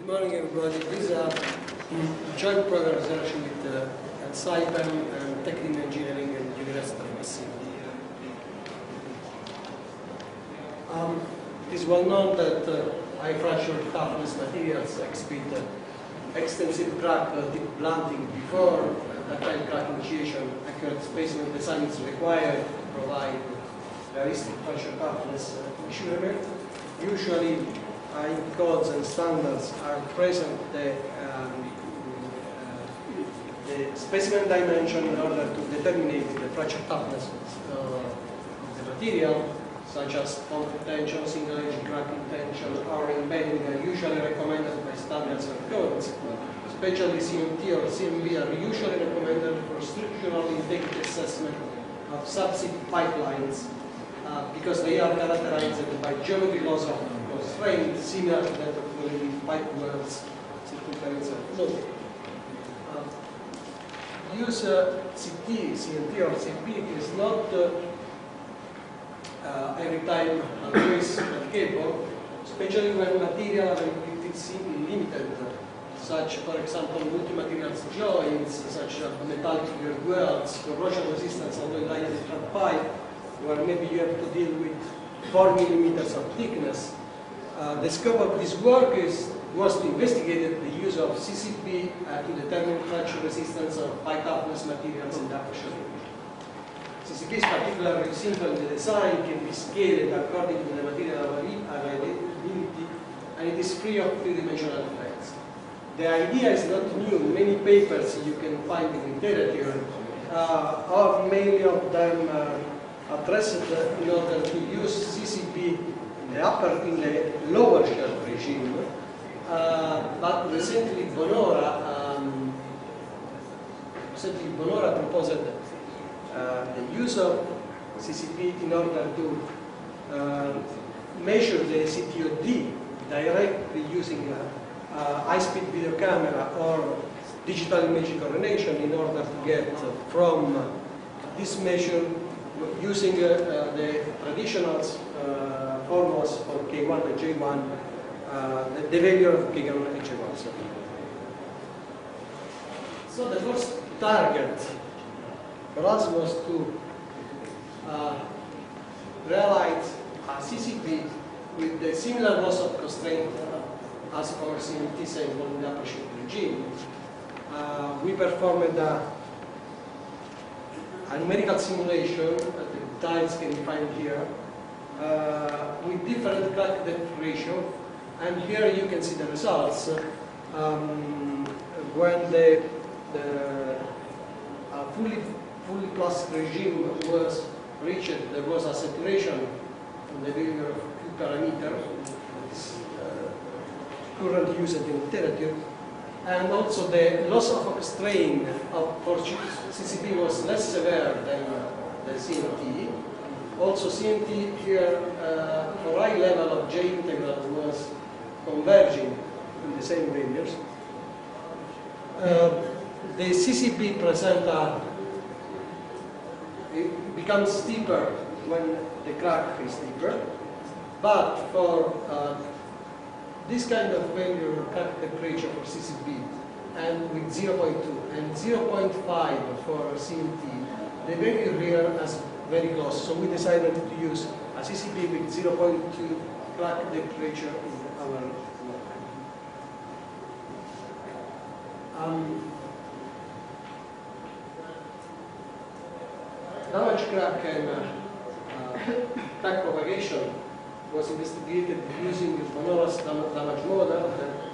Good morning, everybody. This is a joint program research with SciPen and Technical Engineering and University of Messina. It is well known that high fracture toughness materials exhibit extensive crack deep blunting before ductile crack initiation. Accurate specimen design is required to provide realistic fracture toughness measurement. Usually, in codes and standards are present the specimen dimension in order to determine the fracture toughness of the material, such as bond tension, single edge cracking tension, or embedding are usually recommended by standards and codes. Especially CMT or CMB are usually recommended for structural integrity assessment of subsea pipelines because they are characterized by geometry loss of constraint similar to that of pipe wells circumferentially closed. Use CT, CNT or CP is not every time always applicable, especially when material availability is limited, such, for example, multi-materials joints, such as metallic welds, corrosion resistance on the lighted pipe, where maybe you have to deal with 4 millimeters of thickness. The scope of this work was to investigate the use of CCP to determine fracture resistance of high toughness materials in the aperture. CCP is particularly simple in the design, can be scaled according to the material availability, and it is free of three-dimensional effects. The idea is not new. Many papers you can find in literature, or many of them addressed in order to use CCP in the lower shelf regime. But recently Bonora proposed the use of CCP in order to measure the CTOD directly using high-speed video camera or digital image coordination in order to get from this measure using the traditional formulas for K1 and J1, the value of K1 and J1. So the first target for us was to realize a CCP with the similar loss of constraint as our CMT sample in the aperture regime. We performed a numerical simulation, the tiles can be found here, with different crack depth ratio, and here you can see the results. When the fully plastic regime was reached, there was a saturation on the value of Q parameter, currently used in literature, and also the loss of strain for CCP was less severe than the CMT. Also CMT here, for high level of J integral was converging in the same values. The CCP it becomes steeper when the crack is deeper, but for this kind of value crack depth ratio for CCP and with 0.2 and 0.5 for CMT, the value here is very close, so we decided to use a CCP with 0.2 crack depth ratio in our work. Damage crack and crack propagation was investigated using Bonora's damage model.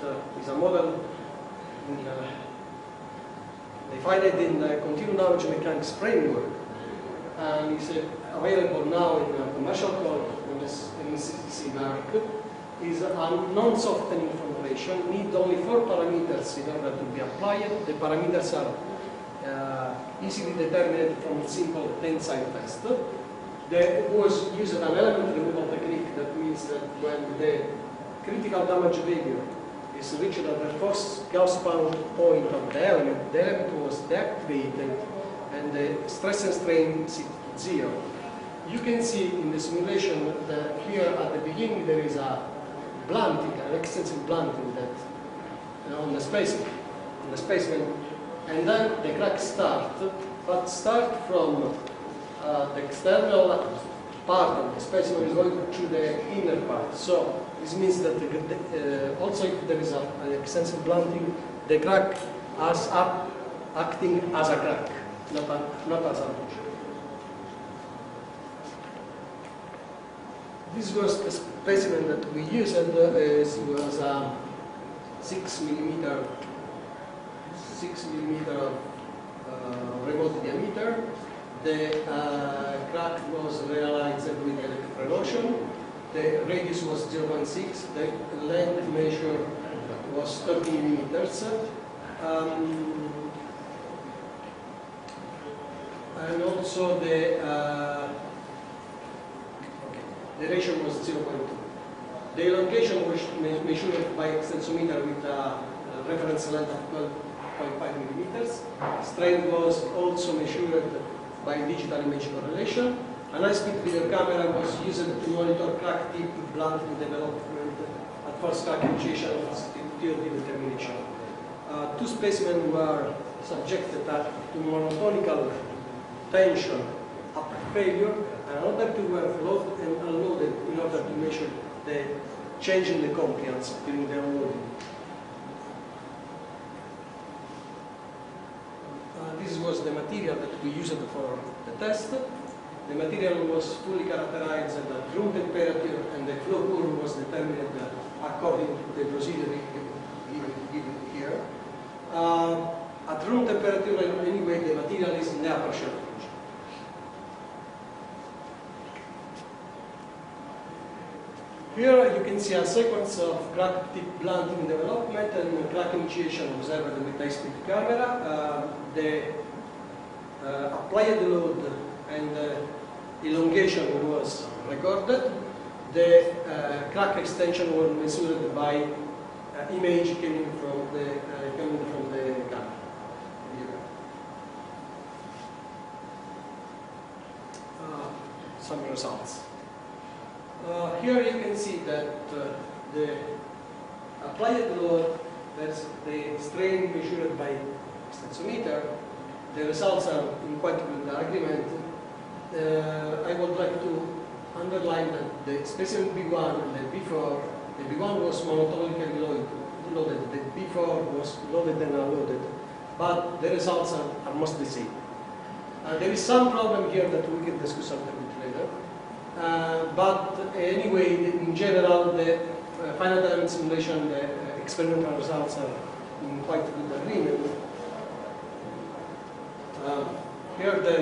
That is a model defined in the continuum damage mechanics framework, and is available now in a commercial code in this MCC mark. Is a non-softening formulation, need only 4 parameters in order to be applied. The parameters are easily determined from simple tensile test. There was used an element removal technique. That means that when the critical damage value is reached at the first Gauss-bound point of the element was deactivated and the stress and strain is 0. You can see in the simulation that here at the beginning there is a blunting, an extensive blunting that on the specimen, and then the crack start from the external part of the specimen going to the inner part. So this means that also if there is an extensive blunting, the crack is acting as a crack, not as a notch. This was the specimen that we used. It was a 6 millimeter remote diameter. The crack was realized with electric motion. The radius was 0.6. The length measure was 30 millimeters. And also the ratio was 0.2. The elongation was measured by extensometer with a reference length of 12.5 millimeters. Strength was also measured by digital image correlation. An high-speed video camera was used to monitor crack tip blunting development at first crack initiation and theory determination. Two specimens were subjected to monotonical tension after failure, and another two were loaded and unloaded in order to measure the change in the compliance during the unloading. This was the material that we used for the test. The material was fully characterized at room temperature, and the flow curve was determined according to the procedure given here. At room temperature, anyway, the material is in the aperture range. Here you can see a sequence of crack tip blunting development and crack initiation observed with high-speed camera. The applied load and elongation was recorded. The crack extension was measured by image coming from the camera. Some results. Here you can see that the applied load, that's the strain measured by extensometer. The results are in quite good agreement. I would like to underline that the specimen B1 and the B4, the B1 was monotonically loaded, the B4 was loaded and unloaded, but the results are mostly the same. There is some problem here that we can discuss a little bit later. But anyway, in general, the final dynamic simulation, the experimental results are in quite good agreement. Here the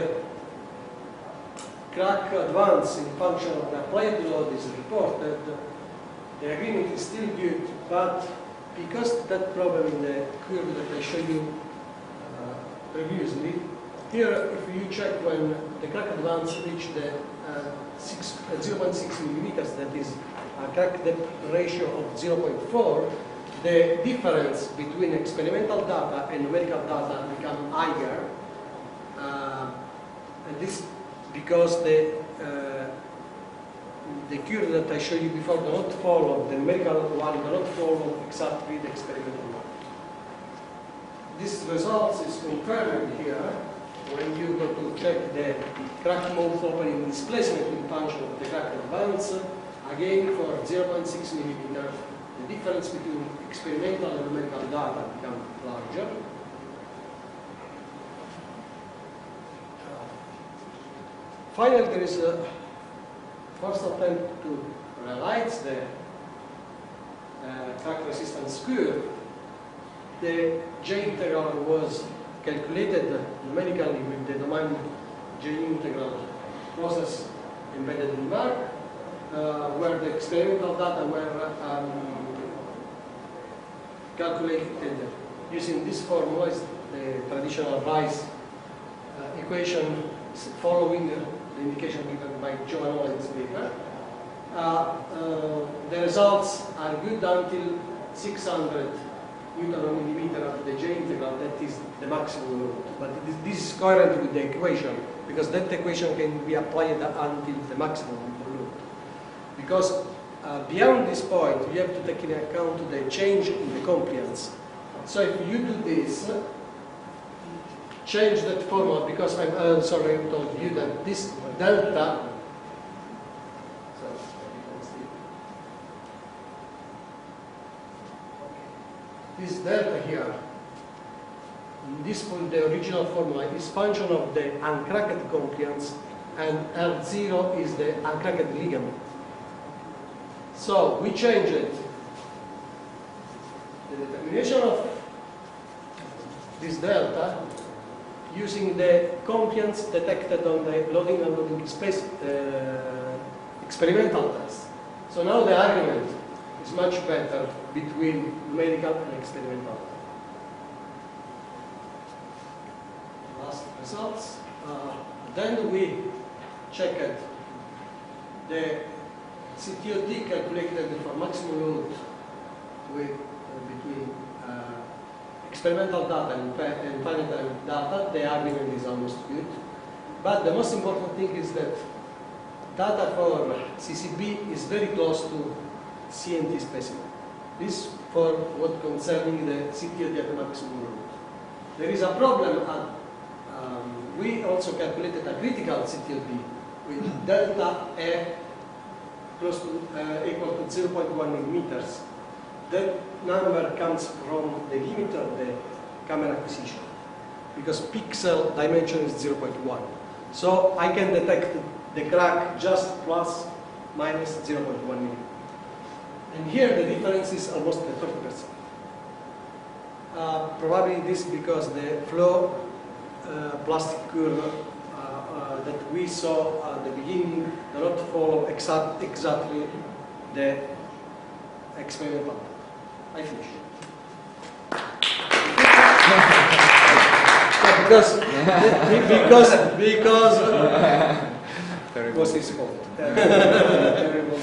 crack advance in function of the applied load is reported. The agreement is still good, but because that problem in the curve that I showed you previously, here if you check when the crack advance reached the 0.6 millimeters, that is a crack depth ratio of 0.4, the difference between experimental data and numerical data become higher. And this because the curve that I showed you before do not follow, the numerical one do not follow exactly the experimental one. This result is confirmed here when you go to check the crack mouth opening displacement in function of the crack advance. Again, for 0.6 millimeter, the difference between experimental and numerical data becomes larger. Finally, there is a first attempt to realize the crack resistance curve. The J integral was calculated numerically with the domain J integral process embedded in Mark, where the experimental data were calculated using this formula, the traditional Rice equation following the indication given by Giovanni in this paper. The results are good until 600 Newton per millimeter of the J integral, that is the maximum load. But this is coherent with the equation, because that equation can be applied until the maximum load. Because beyond this point, you have to take into account the change in the compliance. So if you do this, change that formula, because I'm sorry, I told you that this delta, this delta here, in this point the original formula is function of the uncracked compliance, and L0 is the uncracked ligament. So we change it. The determination of this delta using the compliance detected on the loading and unloading space experimental test. So now the argument is much better between numerical and experimental. Last results. Then we checked the CTOD calculated for maximum load with between experimental data and final time data. The argument is almost good. But the most important thing is that data for CCB is very close to CNT specimen. This for what concerning the CTOD at maximum load. There is a problem at we also calculated a critical CTOD with delta E close to equal to 0.1 millimeters. That number comes from the limit of the camera acquisition, because pixel dimension is 0.1. So I can detect the crack just plus minus 0.1 millimeter. And here the difference is almost 30%. Probably this because the flow plastic curve that we saw at the beginning do not follow exactly the experimental. I finish. because it was his fault. Terrible.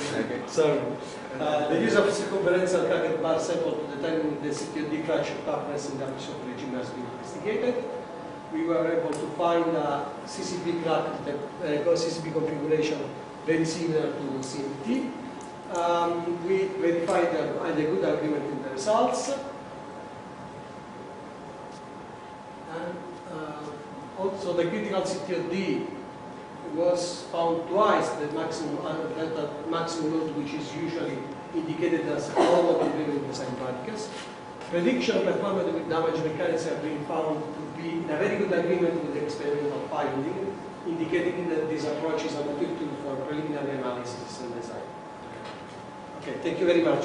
So the use of circumferential cracked bar sample to determine the CTOD fracture toughness in the absorption regime has been investigated. We were able to find a CCB crack, CCB configuration very similar to CMT. We verified a good agreement in the results. And also the critical CTOD was found twice the maximum load, which is usually indicated as all of the design particles. Prediction performed with damage mechanics have been found to be in a very good agreement with the experimental finding, indicating that this approach is a good tool for preliminary analysis and design. Okay, thank you very much.